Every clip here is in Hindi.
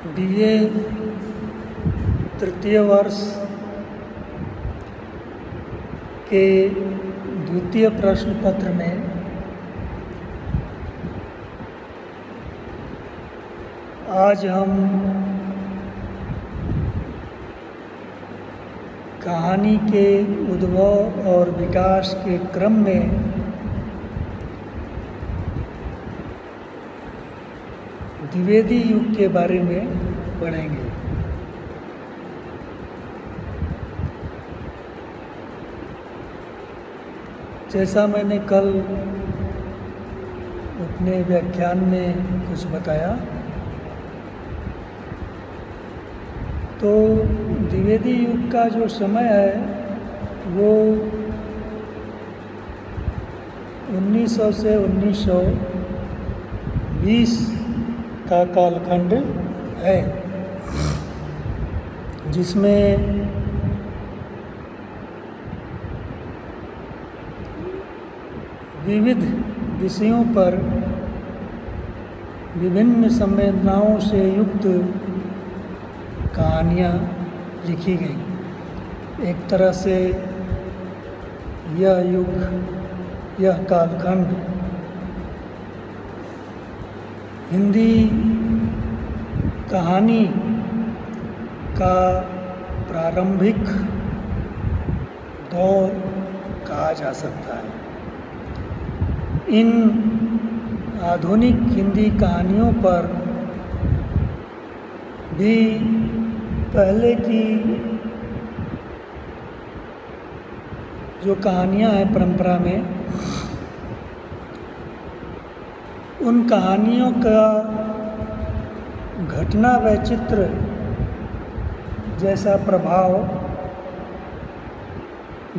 बीए तृतीय वर्ष के द्वितीय प्रश्न पत्र में आज हम कहानी के उद्भव और विकास के क्रम में द्विवेदी युग के बारे में पढ़ेंगे। जैसा मैंने कल अपने व्याख्यान में कुछ बताया, तो द्विवेदी युग का जो समय है वो 1900 से 1920 का कालखंड है, जिसमें विविध विषयों पर विभिन्न संवेदनाओं से युक्त कहानियाँ लिखी गई। एक तरह से यह युग, यह कालखंड हिंदी कहानी का प्रारंभिक दौर कहा जा सकता है। इन आधुनिक हिंदी कहानियों पर भी पहले की जो कहानियाँ हैं परंपरा में, उन कहानियों का घटना वैचित्र जैसा प्रभाव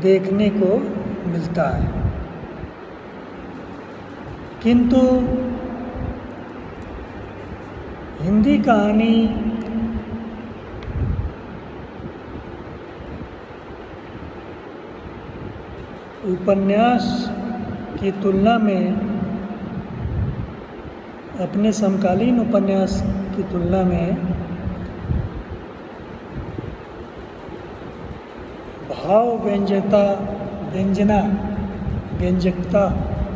देखने को मिलता है, किंतु हिंदी कहानी उपन्यास की तुलना में, अपने समकालीन उपन्यास की तुलना में भाव व्यंजकता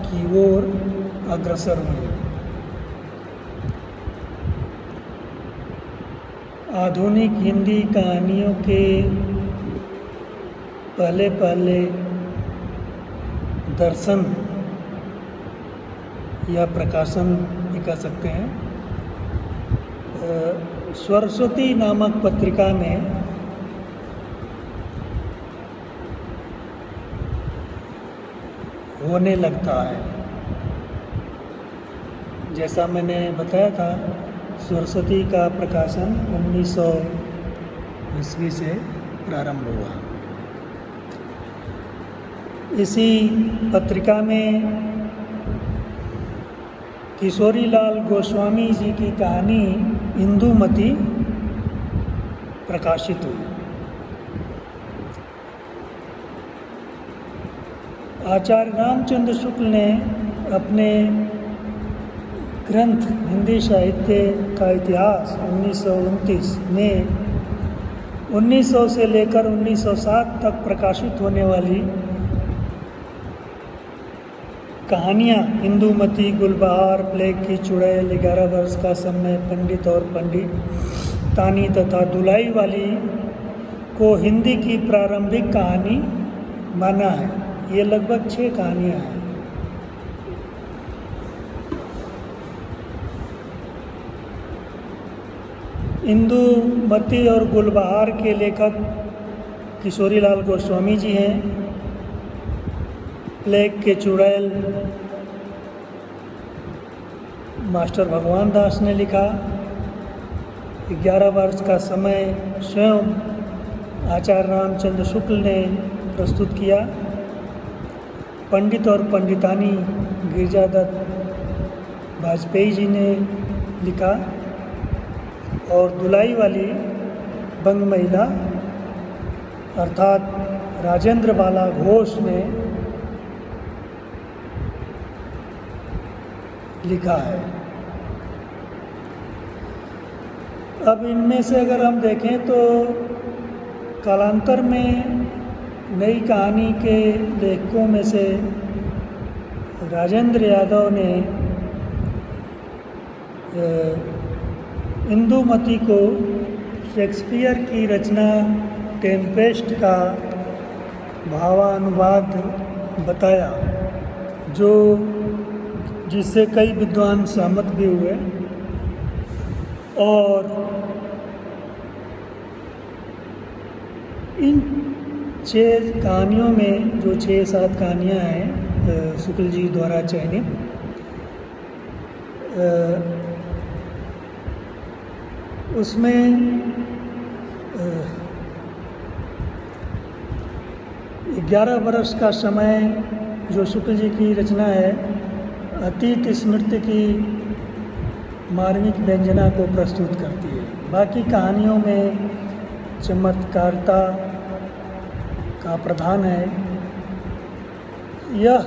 की ओर अग्रसर हुई। आधुनिक हिंदी कहानियों के पहले दर्शन या प्रकाशन भी कह सकते हैं, सरस्वती नामक पत्रिका में होने लगता है। जैसा मैंने बताया था, सरस्वती का प्रकाशन 1900 ईस्वी से प्रारंभ हुआ। इसी पत्रिका में किशोरीलाल गोस्वामी जी की कहानी इंदुमती प्रकाशित हुई। आचार्य रामचंद्र शुक्ल ने अपने ग्रंथ हिंदी साहित्य का इतिहास 1929 में 1900 से लेकर 1907 तक प्रकाशित होने वाली कहानियाँ इंदुमती, गुलबहार, प्लेग की चुड़ैल, 11 वर्ष का समय, पंडित और पंडितानी तथा दुलाई वाली को हिंदी की प्रारंभिक कहानी माना है। ये लगभग 6 कहानियाँ हैं। इंदुमती और गुलबहार के लेखक किशोरीलाल गोस्वामी जी हैं। प्लेग के चुड़ैल मास्टर भगवान दास ने लिखा। 11 वर्ष का समय स्वयं आचार्य रामचंद्र शुक्ल ने प्रस्तुत किया। पंडित और पंडितानी गिरिजादत्त वाजपेयी जी ने लिखा, और दुलाई वाली बंग महिला अर्थात राजेंद्र बाला घोष ने लिखा है। अब इनमें से अगर हम देखें तो कालांतर में नई कहानी के लेखकों में से राजेंद्र यादव ने इंदुमती को शेक्सपियर की रचना टेम्पेस्ट का भावानुवाद बताया, जिससे कई विद्वान सहमत भी हुए। और इन 6 कहानियों में जो 6-7 कहानियाँ हैं शुक्ल जी द्वारा चयनित, उसमें 11 वर्ष का समय जो शुक्ल जी की रचना है अतीत स्मृति की मार्मिक व्यंजना को प्रस्तुत करती है। बाकी कहानियों में चमत्कारिता का प्रधान है। यह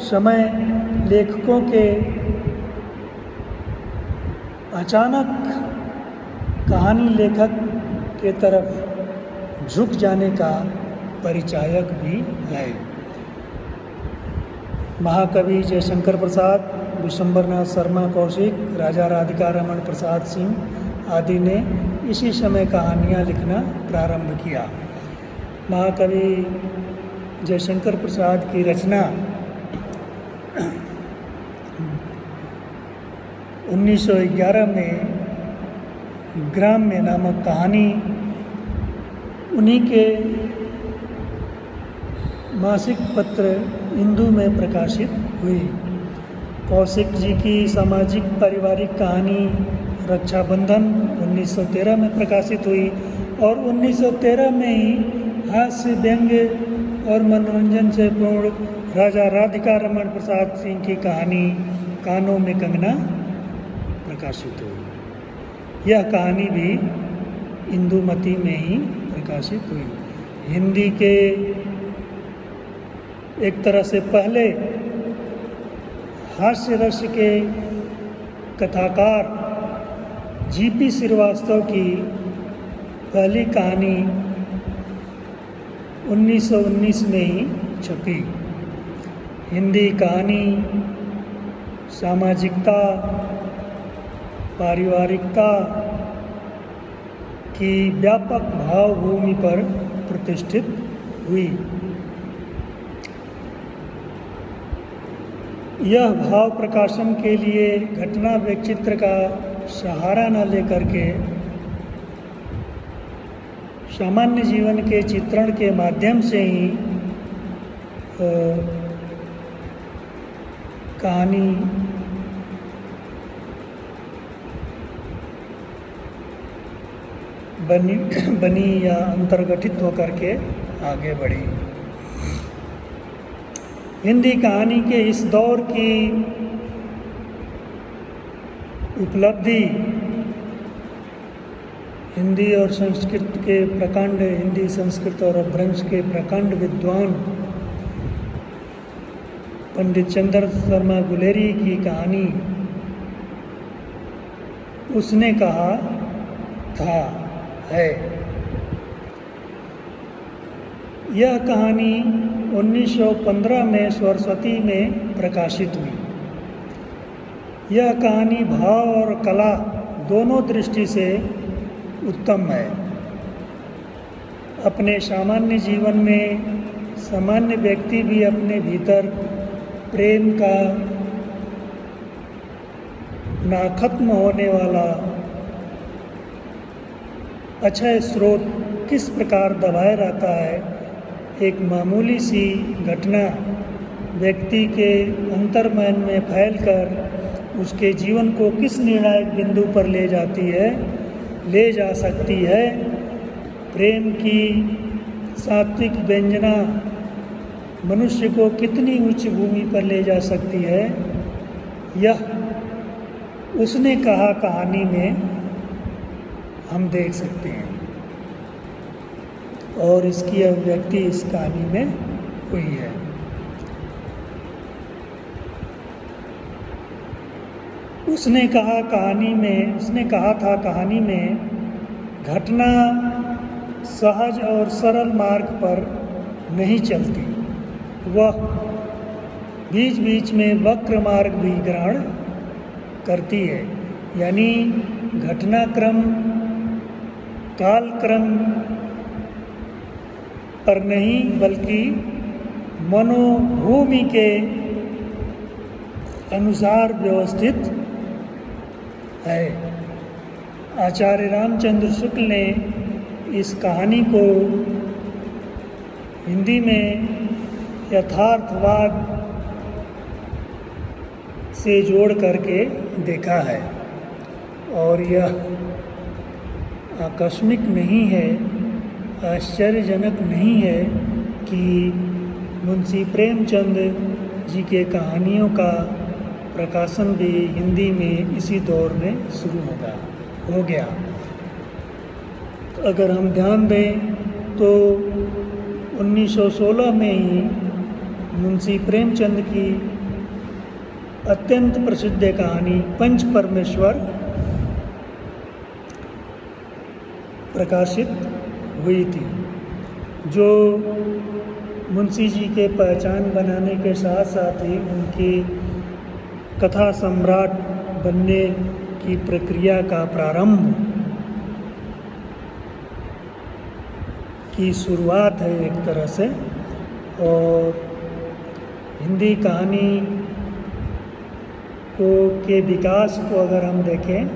समय लेखकों के अचानक कहानी लेखक के तरफ झुक जाने का परिचायक भी है। महाकवि जयशंकर प्रसाद, विशंबरनाथ शर्मा कौशिक, राजा राधिका रमन प्रसाद सिंह आदि ने इसी समय कहानियाँ लिखना प्रारंभ किया। महाकवि जयशंकर प्रसाद की रचना 1911 में ग्राम्य नामक कहानी उन्हीं के मासिक पत्र इंदु में प्रकाशित हुई। कौशिक जी की सामाजिक पारिवारिक कहानी रक्षाबंधन 1913 में प्रकाशित हुई और 1913 में ही हास्य व्यंग्य और मनोरंजन से पूर्ण राजा राधिका रमन प्रसाद सिंह की कहानी कानों में कंगना प्रकाशित हुई। यह कहानी भी इंदुमती में ही प्रकाशित हुई। हिंदी के एक तरह से पहले हास्य रस के कथाकार जीपी श्रीवास्तव की पहली कहानी 1919 में ही छपी। हिंदी कहानी सामाजिकता, पारिवारिकता की व्यापक भावभूमि पर प्रतिष्ठित हुई। यह भाव प्रकाशन के लिए घटना व्यक्तिचित्र का सहारा न लेकर के सामान्य जीवन के चित्रण के माध्यम से ही कहानी बनी या अंतर्गठित होकर के आगे बढ़ी। हिंदी कहानी के इस दौर की उपलब्धि हिंदी और संस्कृत के प्रकांड हिंदी संस्कृत और अपभ्रंश के प्रकांड विद्वान पंडित चंद्र शर्मा गुलेरी की कहानी उसने कहा था है। यह कहानी 1915 में सरस्वती में प्रकाशित हुई। यह कहानी भाव और कला दोनों दृष्टि से उत्तम है। अपने सामान्य जीवन में सामान्य व्यक्ति भी अपने भीतर प्रेम का ना खत्म होने वाला अक्षय स्रोत किस प्रकार दबाए रहता है। एक मामूली सी घटना व्यक्ति के अंतर्मन में फैलकर उसके जीवन को किस निर्णायक बिंदु पर ले जा सकती है। प्रेम की सात्विक व्यंजना मनुष्य को कितनी उच्च भूमि पर ले जा सकती है, यह उसने कहा कहानी में हम देख सकते हैं और इसकी अभिव्यक्ति इस कहानी में हुई है। उसने कहा था कहानी में घटना सहज और सरल मार्ग पर नहीं चलती, वह बीच बीच में वक्र मार्ग भी ग्रहण करती है। यानी घटनाक्रम कालक्रम पर नहीं बल्कि मनोभूमि के अनुसार व्यवस्थित है। आचार्य रामचंद्र शुक्ल ने इस कहानी को हिंदी में यथार्थवाद से जोड़ करके देखा है और यह आकस्मिक नहीं है, आश्चर्यजनक नहीं है कि मुंशी प्रेमचंद जी के कहानियों का प्रकाशन भी हिंदी में इसी दौर में शुरू हो गया। अगर हम ध्यान दें तो 1916 में ही मुंशी प्रेमचंद की अत्यंत प्रसिद्ध कहानी पंच परमेश्वर प्रकाशित हुई थी, जो मुंशी जी के पहचान बनाने के साथ साथ ही उनकी कथा सम्राट बनने की प्रक्रिया का प्रारंभ की शुरुआत है एक तरह से। और हिंदी कहानी के विकास को अगर हम देखें,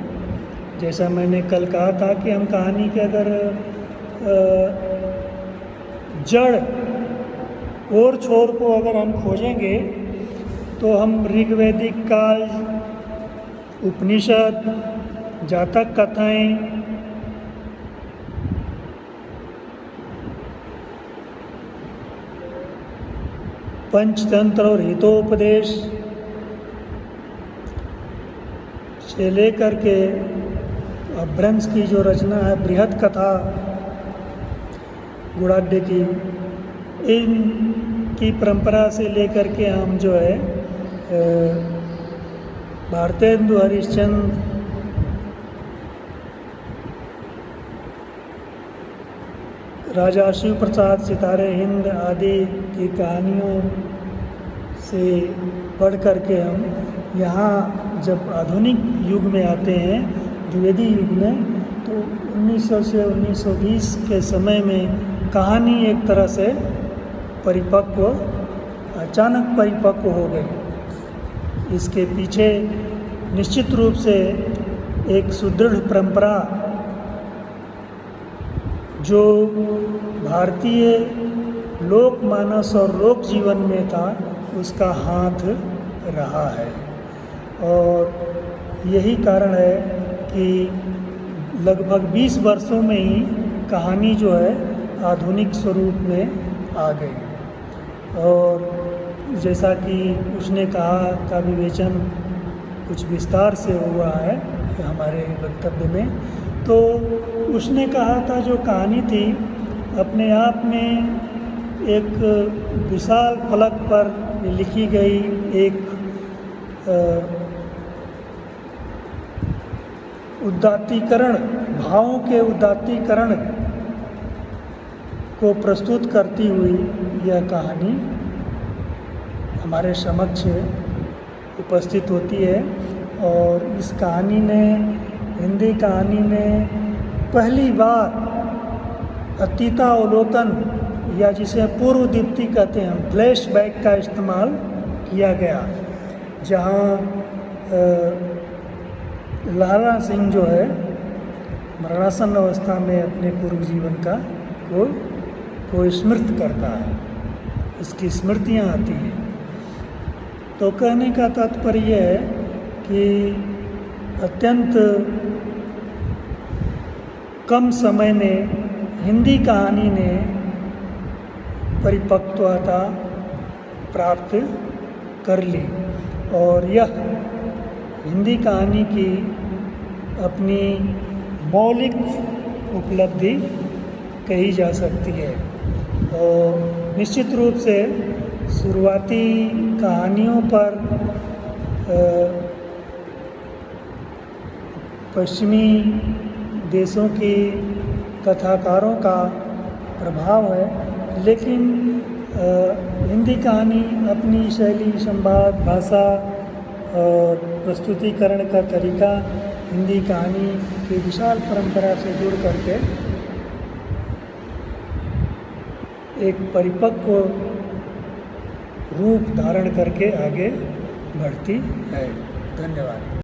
जैसा मैंने कल कहा था कि हम कहानी के अगर जड़ और छोर को अगर हम खोजेंगे तो हम ऋग्वैदिक काल, उपनिषद, जातक कथाएं, पंचतंत्र और हितोपदेश से लेकर के अपभ्रंश की जो रचना है बृहद कथा गुणाढ्य की, इनकी परंपरा से लेकर के हम जो है भारतेंदु हरिश्चंद्र, राजा शिव प्रसाद, सितारे हिंद आदि की कहानियों से पढ़ कर के हम यहाँ जब आधुनिक युग में आते हैं, द्विवेदी युग में, तो 1900 से 1920 के समय में कहानी एक तरह से अचानक परिपक्व हो गई। इसके पीछे निश्चित रूप से एक सुदृढ़ परंपरा जो भारतीय लोक मानस और लोक जीवन में था, उसका हाथ रहा है। और यही कारण है कि लगभग 20 वर्षों में ही कहानी जो है आधुनिक स्वरूप में आ गई। और जैसा कि उसने कहा का विवेचन कुछ विस्तार से हुआ है हमारे वक्तव्य में, तो उसने कहा था जो कहानी थी अपने आप में एक विशाल फलक पर लिखी गई एक उदात्तीकरण, भावों के उदात्तीकरण को प्रस्तुत करती हुई यह कहानी हमारे समक्ष उपस्थित होती है। और इस कहानी में, हिंदी कहानी में पहली बार अतीतावलोकन या जिसे पूर्व दीप्ति कहते हैं, फ्लैशबैक का इस्तेमाल किया गया, जहाँ लाला सिंह जो है मरणासन अवस्था में अपने पूर्व जीवन का को स्मृत करता है, इसकी स्मृतियाँ आती हैं। तो कहने का तात्पर्य है कि अत्यंत कम समय में हिंदी कहानी ने परिपक्वता प्राप्त कर ली और यह हिंदी कहानी की अपनी मौलिक उपलब्धि कही जा सकती है। और निश्चित रूप से शुरुआती कहानियों पर पश्चिमी देशों की कथाकारों का प्रभाव है, लेकिन हिंदी कहानी अपनी शैली, संवाद, भाषा और प्रस्तुतिकरण का तरीका हिंदी कहानी की विशाल परंपरा से जुड़ करके एक परिपक्व रूप धारण करके आगे बढ़ती है। धन्यवाद।